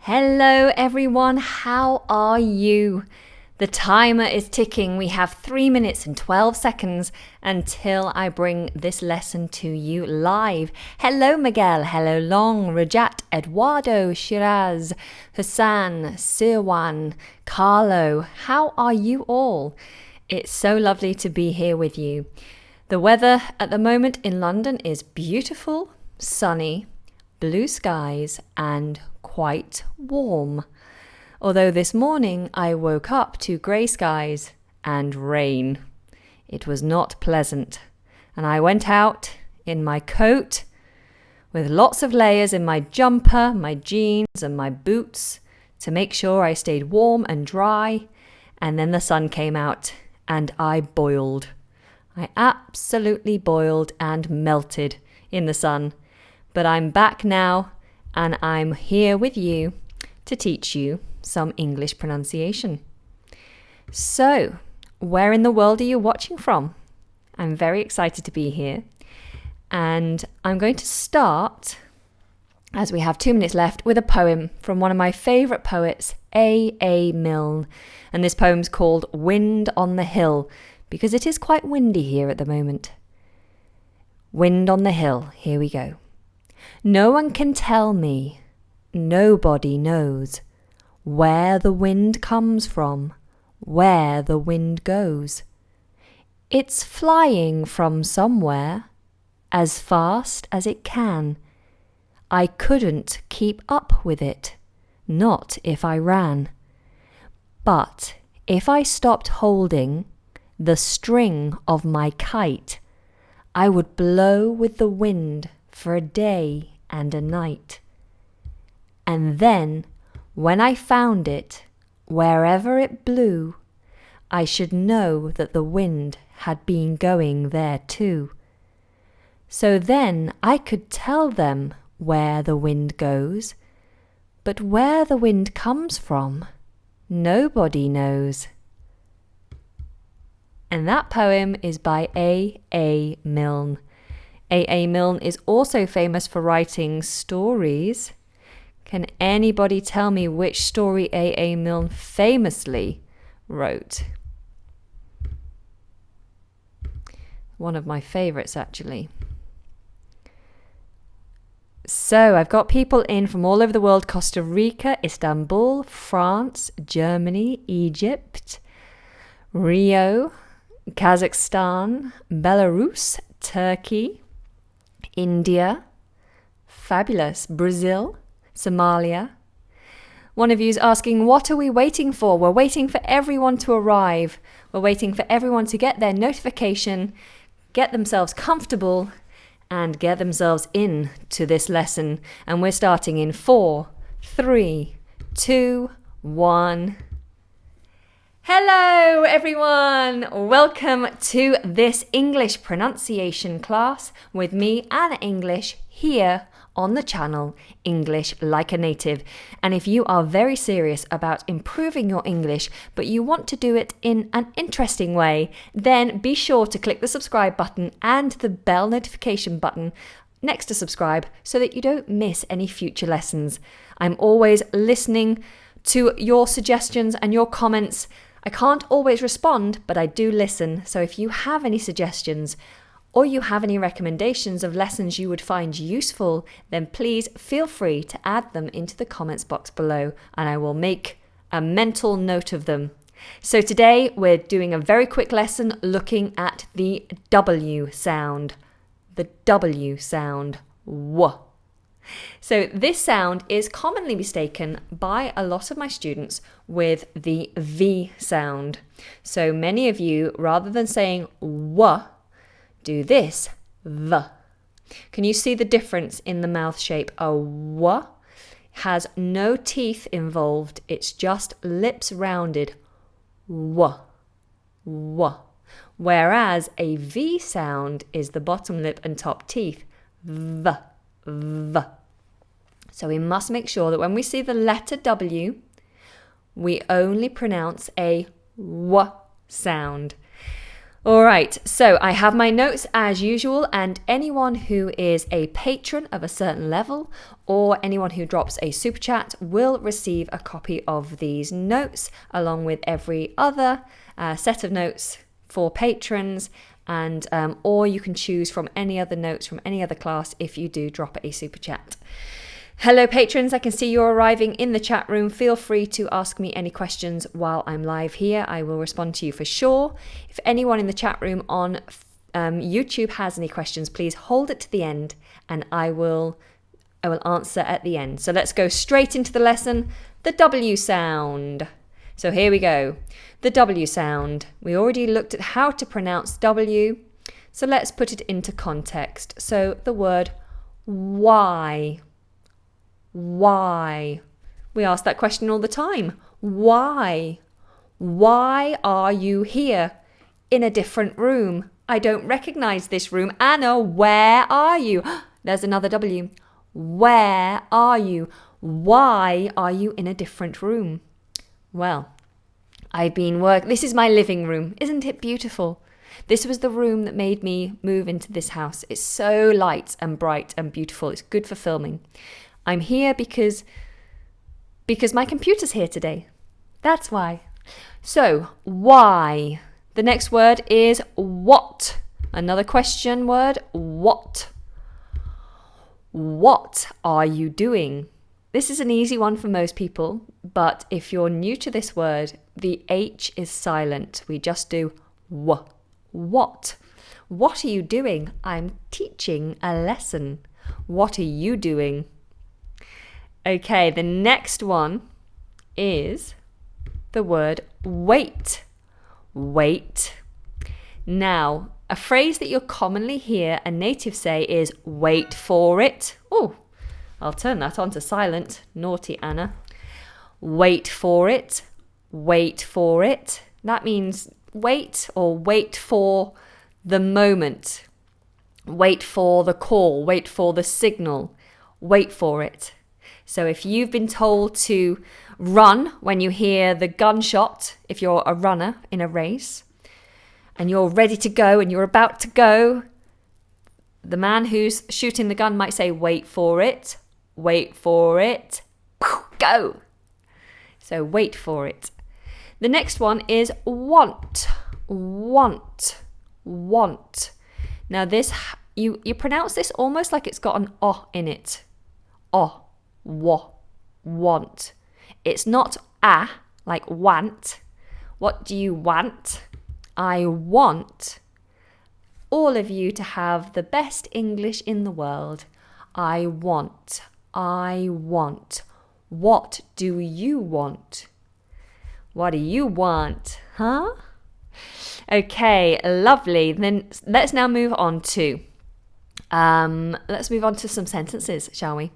Hello everyone, how are you? The timer is ticking. We have 3 minutes and 12 seconds until I bring this lesson to you live. Hello Miguel, hello Long, Rajat, Eduardo, Shiraz, Hassan, Sirwan, Carlo. How are you all? It's so lovely to be here with you. The weather at the moment in London is beautiful, sunny, blue skies and quite warm. Although this morning I woke up to grey skies and rain. It was not pleasant. And I went out in my coat with lots of layers in my jumper, my jeans and my boots to make sure I stayed warm and dry. And then the sun came out and I boiled. I absolutely boiled and melted in the sun. But I'm back now and I'm here with you to teach you some English pronunciation. So, where in the world are you watching from? I'm very excited to be here. And I'm going to start, as we have 2 minutes left, with a poem from one of my favourite poets, A. Milne. And this poem's called Wind on the Hill, because it is quite windy here at the moment. Wind on the Hill, here we go. No one can tell me, nobody knows, where the wind comes from, where the wind goes. It's flying from somewhere, as fast as it can. I couldn't keep up with it, not if I ran. But if I stopped holding the string of my kite, I would blow with the wind for a day and a night. And then, when I found it, wherever it blew, I should know that the wind had been going there too. So then I could tell them where the wind goes, but where the wind comes from, nobody knows. And that poem is by A. Milne. A. Milne is also famous for writing stories. Can anybody tell me which story A. Milne famously wrote? One of my favourites, actually. So, I've got people in from all over the world: Costa Rica, Istanbul, France, Germany, Egypt, Rio, Kazakhstan, Belarus, Turkey, India, fabulous, Brazil, Somalia. One of you is asking, what are we waiting for? We're waiting for everyone to arrive. We're waiting for everyone to get their notification, get themselves comfortable, and get themselves in to this lesson. And we're starting in 4, 3, 2, 1. Hello everyone! Welcome to this English pronunciation class with me, Anna English, here on the channel English Like a Native. And if you are very serious about improving your English, but you want to do it in an interesting way, then be sure to click the subscribe button and the bell notification button next to subscribe so that you don't miss any future lessons. I'm always listening to your suggestions and your comments. I can't always respond, but I do listen. So if you have any suggestions or you have any recommendations of lessons you would find useful, then please feel free to add them into the comments box below and I will make a mental note of them. So today we're doing a very quick lesson looking at the W sound. The W sound. W. So this sound is commonly mistaken by a lot of my students with the V sound. So many of you, rather than saying W, do this, V. Can you see the difference in the mouth shape? A W has no teeth involved. It's just lips rounded. W, W. Whereas a V sound is the bottom lip and top teeth. V, V. So we must make sure that when we see the letter W, we only pronounce a W sound. All right, so I have my notes as usual, and anyone who is a patron of a certain level or anyone who drops a super chat will receive a copy of these notes along with every other set of notes for patrons, and or you can choose from any other notes from any other class if you do drop a super chat. Hello patrons, I can see you're arriving in the chat room. Feel free to ask me any questions while I'm live here. I will respond to you for sure. If anyone in the chat room on YouTube has any questions, please hold it to the end and I will answer at the end. So let's go straight into the lesson, the W sound. So here we go. The W sound. We already looked at how to pronounce W, so let's put it into context. So the word why. Why? We ask that question all the time. Why? Why are you here in a different room? I don't recognize this room. Anna, where are you? There's another W. Where are you? Why are you in a different room? Well, this is my living room. Isn't it beautiful? This was the room that made me move into this house. It's so light and bright and beautiful. It's good for filming. I'm here because my computer's here today. That's why. So, why? The next word is what. Another question word, what? What are you doing? This is an easy one for most people, but if you're new to this word, the H is silent. We just do w. What? What are you doing? I'm teaching a lesson. What are you doing? Okay, the next one is the word wait. Wait. Now, a phrase that you'll commonly hear a native say is wait for it. Oh, I'll turn that on to silent. Naughty Anna. Wait for it. Wait for it. That means wait or wait for the moment. Wait for the call. Wait for the signal. Wait for it. So if you've been told to run when you hear the gunshot, if you're a runner in a race, and you're ready to go and you're about to go, the man who's shooting the gun might say, wait for it, go. So wait for it. The next one is want. Now this, you pronounce this almost like it's got an O in it. O. Want. It's not like want. What do you want? I want all of you to have the best English in the world. I want. What do you want? What do you want? Huh? Okay, lovely. Then let's now move on to some sentences, shall we?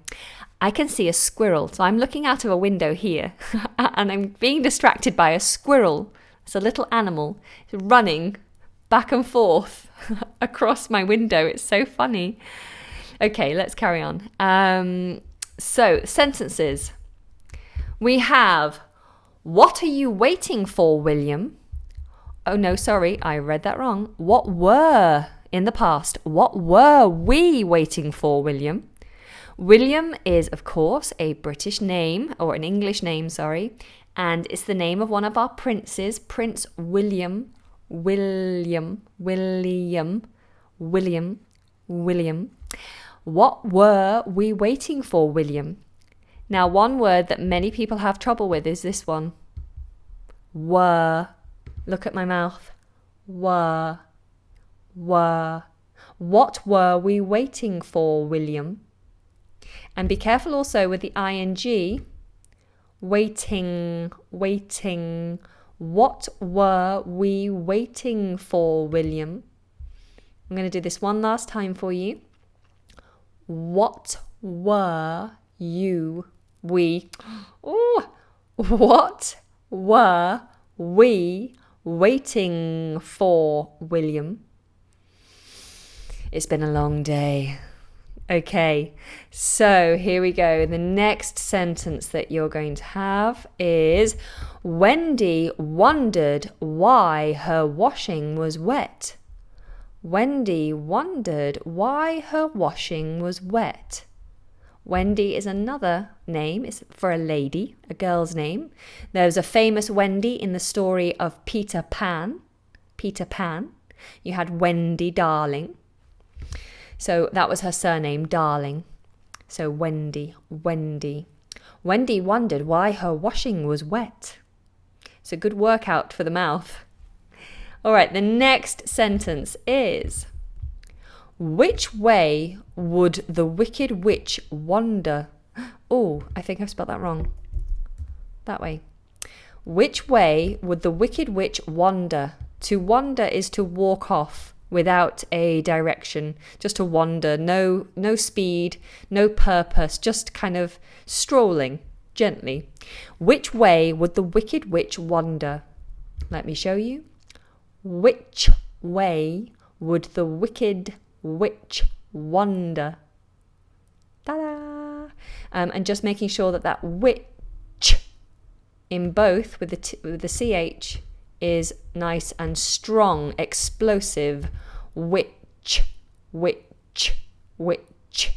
I can see a squirrel. So I'm looking out of a window here and I'm being distracted by a squirrel. It's a little animal. It's running back and forth across my window. It's so funny. Okay, let's carry on. So, sentences. We have, what are you waiting for, William? Oh, no, sorry, I read that wrong. What were, in the past, what were we waiting for, William? William is, of course, a British name, or an English name, sorry, and it's the name of one of our princes, Prince William. What were we waiting for, William? Now, one word that many people have trouble with is this one. Were. Look at my mouth. Were. What were we waiting for, William? And be careful also with the ing. Waiting. What were we waiting for, William? I'm going to do this one last time for you. What were what were we waiting for, William? It's been a long day. Okay, so here we go. The next sentence that you're going to have is Wendy wondered why her washing was wet. Wendy wondered why her washing was wet. Wendy is another name. It's for a lady, a girl's name. There's a famous Wendy in the story of Peter Pan. Peter Pan. You had Wendy Darling. So that was her surname, Darling. So Wendy. Wendy wondered why her washing was wet. It's a good workout for the mouth. All right, the next sentence is, which way would the wicked witch wander? Oh, I think I've spelled that wrong. That way. Which way would the wicked witch wander? To wander is to walk off without a direction, just to wander, no speed, no purpose, just kind of strolling gently. Which way would the wicked witch wander? Let me show you. Which way would the wicked witch wander? Ta-da! And just making sure that witch in both with the ch is nice and strong, explosive. Witch, witch, witch.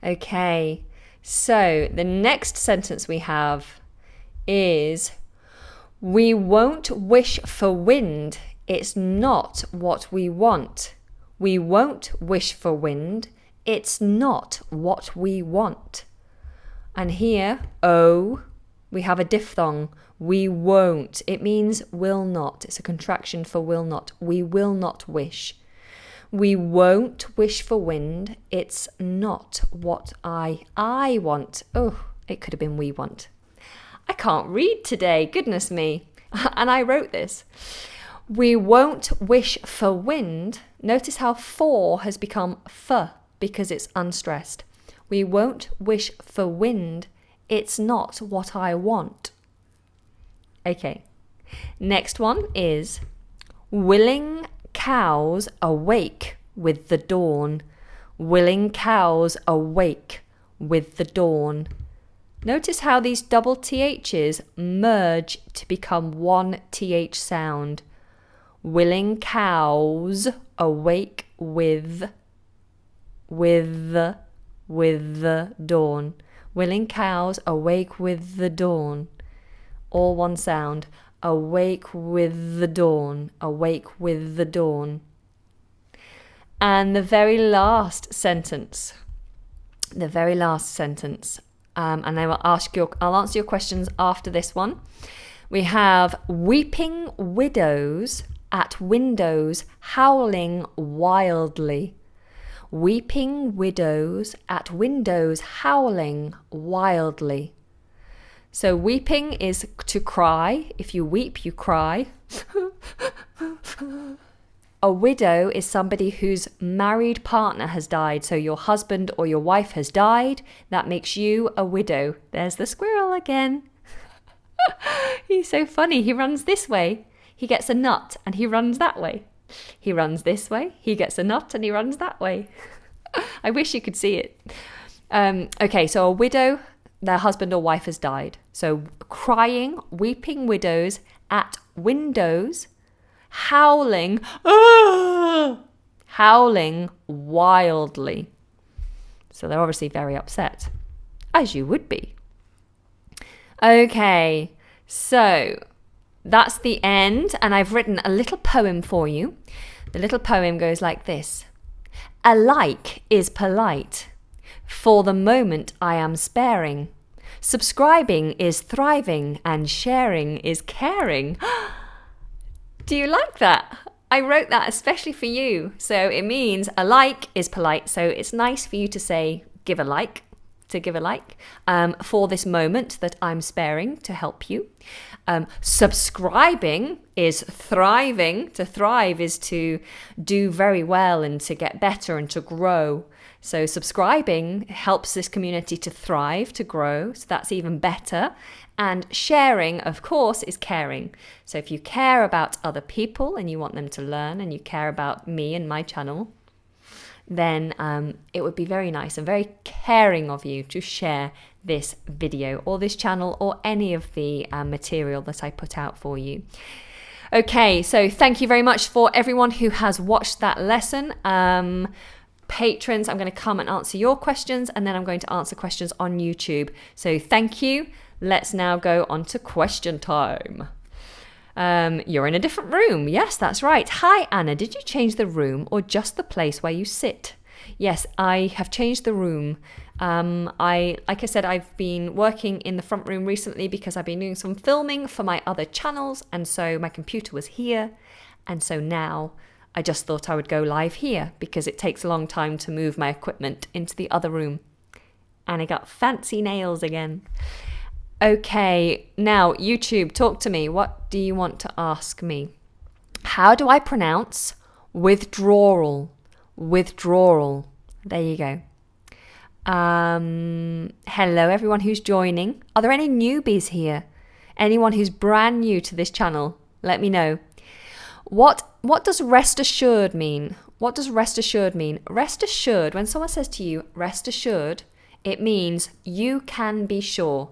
Okay, so the next sentence we have is, we won't wish for wind, it's not what we want. We won't wish for wind, it's not what we want. And here, we have a diphthong. We won't. It means will not. It's a contraction for will not. We will not wish. We won't wish for wind. It's not what I want. Oh, it could have been we want. I can't read today. Goodness me. And I wrote this. We won't wish for wind. Notice how for has become f because it's unstressed. We won't wish for wind. It's not what I want. Okay. Next one is willing cows awake with the dawn. Willing cows awake with the dawn. Notice how these double THs merge to become one TH sound. Willing cows awake with the dawn. Willing cows awake with the dawn. All one sound. Awake with the dawn. Awake with the dawn. And the very last sentence. And I'll answer your questions after this one. We have weeping widows at windows howling wildly. Weeping widows at windows howling wildly. So weeping is to cry. If you weep, you cry. A widow is somebody whose married partner has died. So your husband or your wife has died. That makes you a widow. There's the squirrel again. He's so funny. He runs this way. He gets a nut and he runs that way. He runs this way. He gets a nut and he runs that way. I wish you could see it. Okay, so a widow, their husband or wife has died. So crying, weeping widows at windows, howling, howling wildly. So they're obviously very upset, as you would be. Okay, so that's the end, and I've written a little poem for you. The little poem goes like this. Alike is polite. For the moment I am sparing. Subscribing is thriving, and sharing is caring. Do you like that? I wrote that especially for you. So it means a like is polite. So it's nice for you to say, give a like, for this moment that I'm sparing to help you. Subscribing is thriving. To thrive is to do very well and to get better and to grow. So subscribing helps this community to thrive, to grow. So that's even better. And sharing, of course, is caring. So if you care about other people and you want them to learn and you care about me and my channel, then it would be very nice and very caring of you to share this video or this channel or any of the material that I put out for you. Okay, so thank you very much for everyone who has watched that lesson. Patrons, I'm going to come and answer your questions, and then I'm going to answer questions on YouTube. So thank you. Let's now go on to question time. You're in a different room. Yes, that's right. Hi, Anna. Did you change the room or just the place where you sit? Yes, I have changed the room. Like I said, I've been working in the front room recently because I've been doing some filming for my other channels, and so my computer was here, and so now I just thought I would go live here because it takes a long time to move my equipment into the other room. And I got fancy nails again. Okay, now YouTube, talk to me. What do you want to ask me? How do I pronounce withdrawal? Withdrawal. There you go. Hello, everyone who's joining. Are there any newbies here? Anyone who's brand new to this channel? Let me know. What does rest assured mean? What does rest assured mean? Rest assured, when someone says to you, rest assured, it means you can be sure.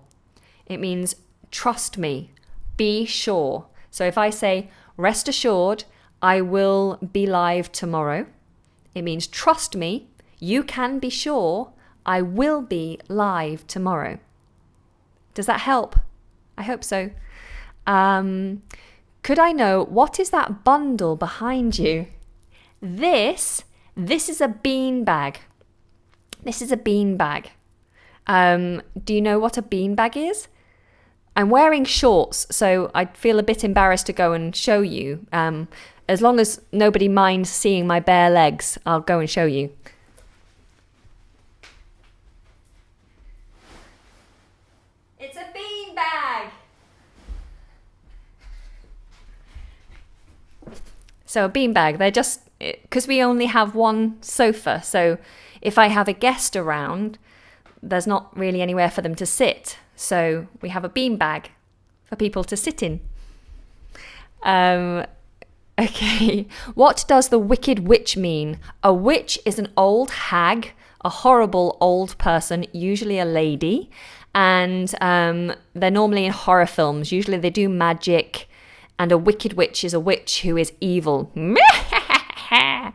It means trust me, be sure. So if I say, rest assured, I will be live tomorrow, it means trust me, you can be sure, I will be live tomorrow. Does that help? I hope so. Could I know, what is that bundle behind you? This is a bean bag. This is a bean bag. Do you know what a bean bag is? I'm wearing shorts, so I'd feel a bit embarrassed to go and show you. As long as nobody minds seeing my bare legs, I'll go and show you. It's a bean bag. So a beanbag, they're just, because we only have one sofa, so if I have a guest around, there's not really anywhere for them to sit. So we have a beanbag for people to sit in. Okay, what does the wicked witch mean? A witch is an old hag, a horrible old person, usually a lady, and they're normally in horror films. Usually they do magic. And a wicked witch is a witch who is evil. Yeah.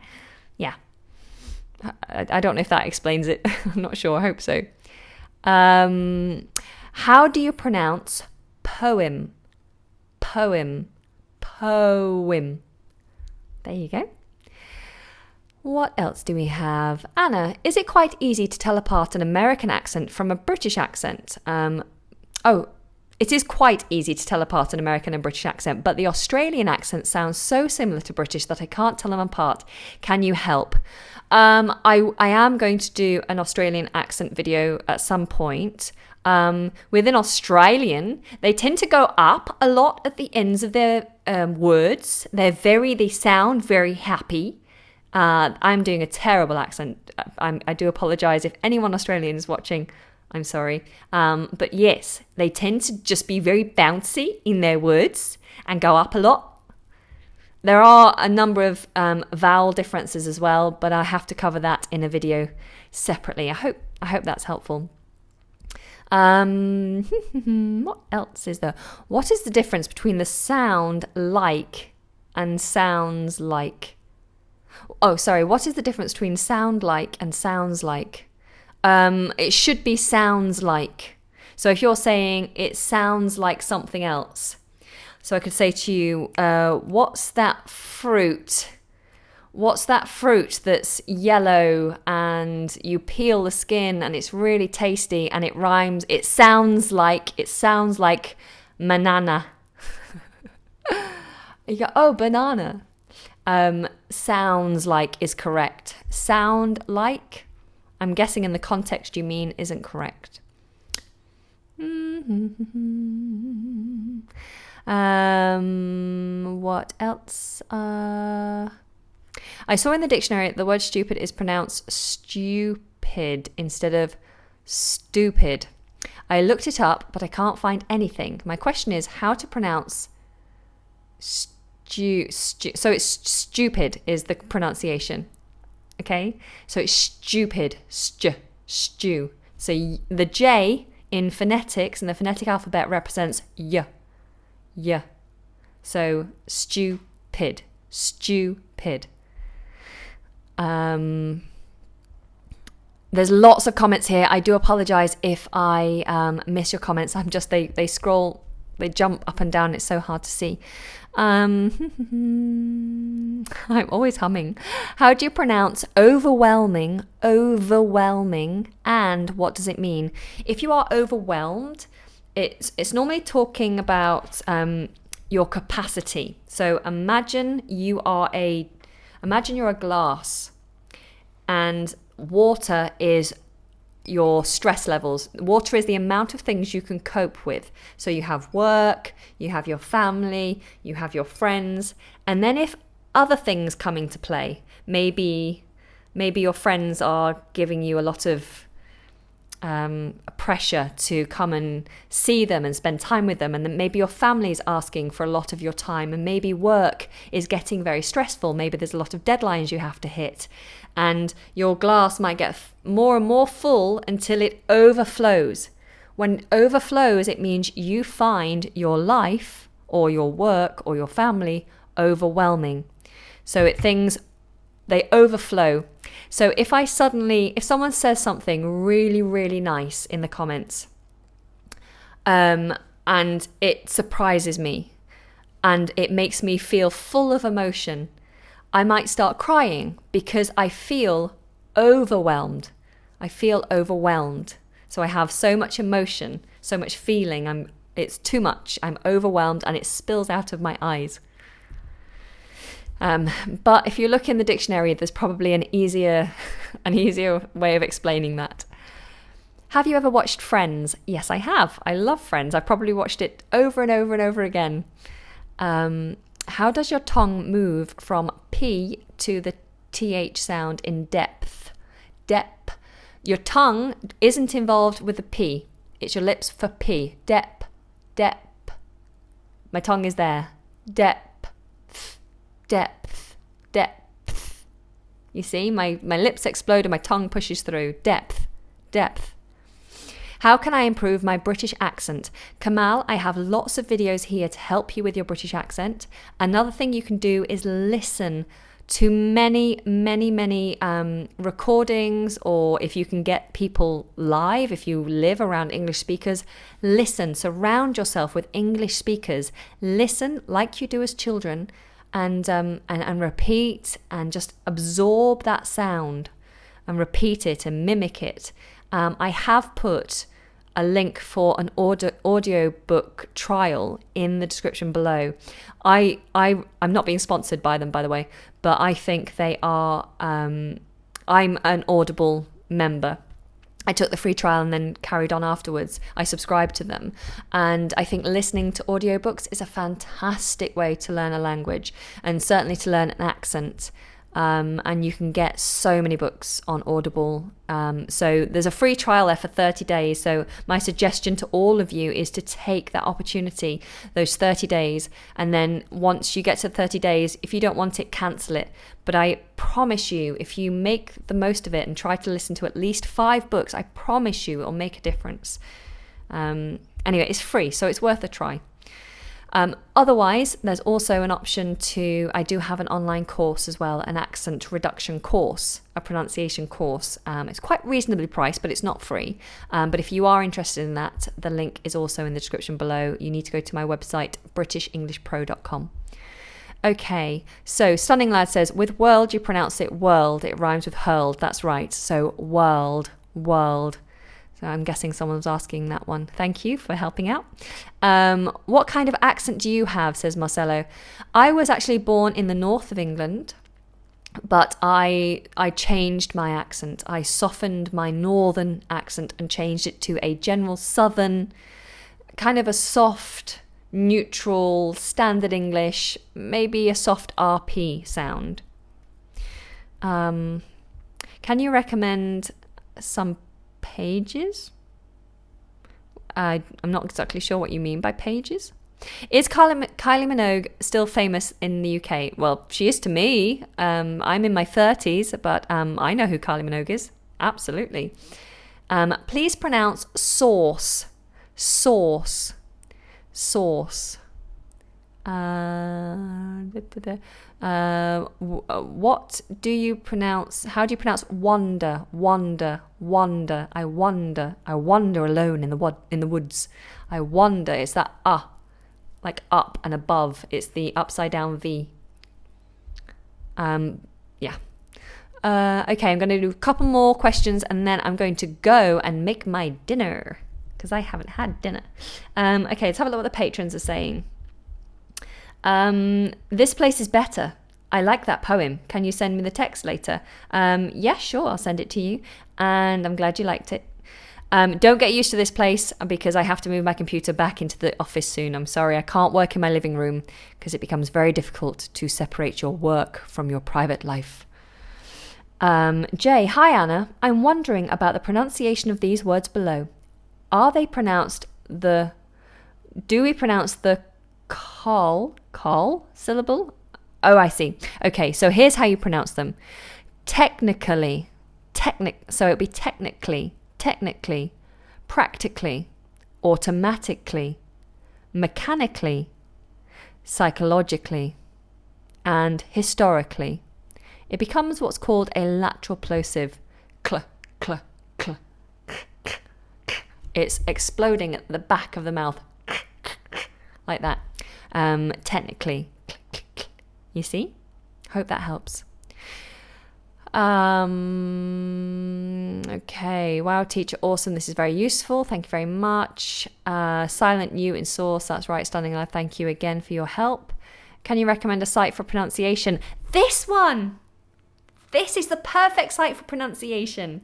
I don't know if that explains it. I'm not sure. I hope so. How do you pronounce poem? Poem. Poem. There you go. What else do we have? Anna, is it quite easy to tell apart an American accent from a British accent? It is quite easy to tell apart an American and British accent, but the Australian accent sounds so similar to British that I can't tell them apart. Can you help? I am going to do an Australian accent video at some point. Within Australian, they tend to go up a lot at the ends of their words. They sound very happy. I'm doing a terrible accent. I do apologise if anyone Australian is watching. I'm sorry. But yes, they tend to just be very bouncy in their words and go up a lot. There are a number of vowel differences as well, but I have to cover that in a video separately. I hope that's helpful. What else is there? What is the difference between the sound like and sounds like? Oh, sorry. What is the difference between sound like and sounds like? It should be sounds like. So if you're saying it sounds like something else. So I could say to you, what's that fruit? What's that fruit that's yellow and you peel the skin and it's really tasty and it rhymes? It sounds like banana. You go, oh, banana. Sounds like is correct. Sound like, I'm guessing in the context you mean, isn't correct. What else? I saw in the dictionary the word stupid is pronounced stupid instead of stupid. I looked it up, but I can't find anything. My question is how to pronounce so it's stupid is the pronunciation. Okay, so it's stupid, stew. So the J in phonetics, in the phonetic alphabet, represents y. So stupid. There's lots of comments here. I do apologize if I miss your comments. They scroll, they jump up and down. It's so hard to see. I'm always humming. How do you pronounce overwhelming, and what does it mean? If you are overwhelmed, it's normally talking about your capacity. So imagine you're a glass, and water is your stress levels. Water is the amount of things you can cope with. So you have work, you have your family, you have your friends, and then if other things come into play, maybe your friends are giving you a lot of pressure to come and see them and spend time with them, and then maybe your family is asking for a lot of your time, and maybe work is getting very stressful. Maybe there's a lot of deadlines you have to hit, and your glass might get more and more full until it overflows. When it overflows, it means you find your life or your work or your family overwhelming. So they overflow. So if someone says something really, really nice in the comments, and it surprises me, and it makes me feel full of emotion, I might start crying because I feel overwhelmed. So I have so much emotion, so much feeling. It's too much. I'm overwhelmed, and it spills out of my eyes. But if you look in the dictionary, there's probably an easier way of explaining that. Have you ever watched Friends? Yes, I have. I love Friends. I've probably watched it over and over and over again. How does your tongue move from P to the TH sound in depth? Your tongue isn't involved with the P. It's your lips for P. Dep. My tongue is there. Depth. You see, my lips explode and my tongue pushes through. Depth. How can I improve my British accent? Kamal, I have lots of videos here to help you with your British accent. Another thing you can do is listen to many recordings, or if you can get people live, if you live around English speakers, listen. Surround yourself with English speakers. Listen like you do as children, and repeat, and just absorb that sound and repeat it and mimic it. I have put a link for an audio book trial in the description below. I'm not being sponsored by them, by the way, but I think they are. I'm an Audible member. I took the free trial and then carried on afterwards. I subscribed to them. And I think listening to audiobooks is a fantastic way to learn a language, and certainly to learn an accent. And you can get so many books on Audible. So there's a free trial there for 30 days. So my suggestion to all of you is to take that opportunity, those 30 days. And then once you get to 30 days, if you don't want it, cancel it. But I promise you, if you make the most of it and try to listen to at least 5 books, I promise you it'll make a difference. Anyway, it's free, so it's worth a try. Otherwise, there's also an option I do have an online course as well, an accent reduction course, a pronunciation course. It's quite reasonably priced, but it's not free. But if you are interested in that, the link is also in the description below. You need to go to my website, britishenglishpro.com. Okay, so Stunning Lad says, with world, you pronounce it world. It rhymes with hurled. That's right. So world. So I'm guessing someone was asking that one. Thank you for helping out. What kind of accent do you have, says Marcelo. I was actually born in the north of England, but I changed my accent. I softened my northern accent and changed it to a general southern, kind of a soft, neutral, standard English, maybe a soft RP sound. Can you recommend some pages? I'm not exactly sure what you mean by pages. Is Kylie Minogue still famous in the UK? Well, she is to me. I'm in my 30s, but I know who Kylie Minogue is. Absolutely. Please pronounce sauce. Sauce. Sauce. What do you pronounce? How do you pronounce wonder? Wonder. Wonder. I wonder. I wander alone in the woods. I wonder. It's that like up and above. It's the upside down V. Yeah. Okay, I'm going to do a couple more questions and then I'm going to go and make my dinner because I haven't had dinner. Okay, let's have a look what the patrons are saying. This place is better. I like that poem. Can you send me the text later? Yeah, sure. I'll send it to you. And I'm glad you liked it. Don't get used to this place because I have to move my computer back into the office soon. I'm sorry. I can't work in my living room because it becomes very difficult to separate your work from your private life. Jay, hi Anna. I'm wondering about the pronunciation of these words below. Are they pronounced do we pronounce the call syllable? Oh, I see. Okay, so here's how you pronounce them. Technically, so it would be technically, practically, automatically, mechanically, psychologically, and historically. It becomes what's called a lateral plosive. Cl, cl, cl, cl. It's exploding at the back of the mouth. Like that. Technically. You see? Hope that helps. Okay. Wow, teacher. Awesome. This is very useful. Thank you very much. Silent U in source. That's right. Standing alive. Thank you again for your help. Can you recommend a site for pronunciation? This one! This is the perfect site for pronunciation.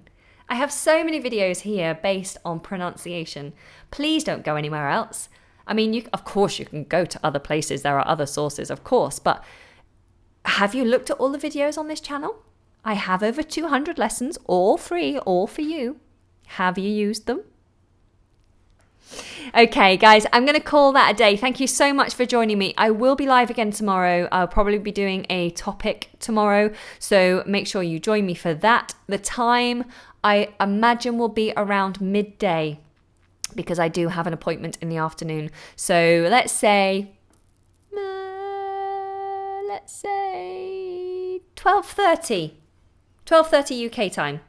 I have so many videos here based on pronunciation. Please don't go anywhere else. I mean, of course you can go to other places. There are other sources, of course. But have you looked at all the videos on this channel? I have over 200 lessons, all free, all for you. Have you used them? Okay, guys, I'm going to call that a day. Thank you so much for joining me. I will be live again tomorrow. I'll probably be doing a topic tomorrow, so make sure you join me for that. The time, I imagine, will be around midday because I do have an appointment in the afternoon. So let's say 12:30 UK time.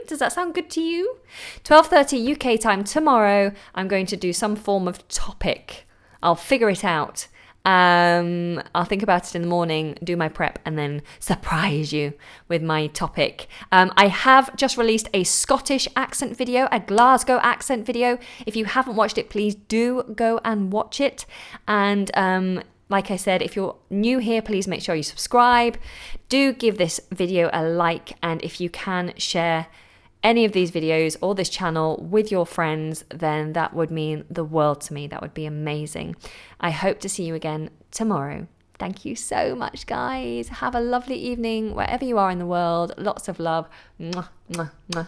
Does that sound good to you? 12:30 UK time tomorrow. I'm going to do some form of topic. I'll figure it out. I'll think about it in the morning, do my prep, and then surprise you with my topic. I have just released a Scottish accent video, a Glasgow accent video. If you haven't watched it, please do go and watch it. And like I said, if you're new here, please make sure you subscribe. Do give this video a like, and if you can share any of these videos or this channel with your friends, then that would mean the world to me. That would be amazing. I hope to see you again tomorrow. Thank you so much, guys. Have a lovely evening wherever you are in the world. Lots of love. Mwah, mwah, mwah.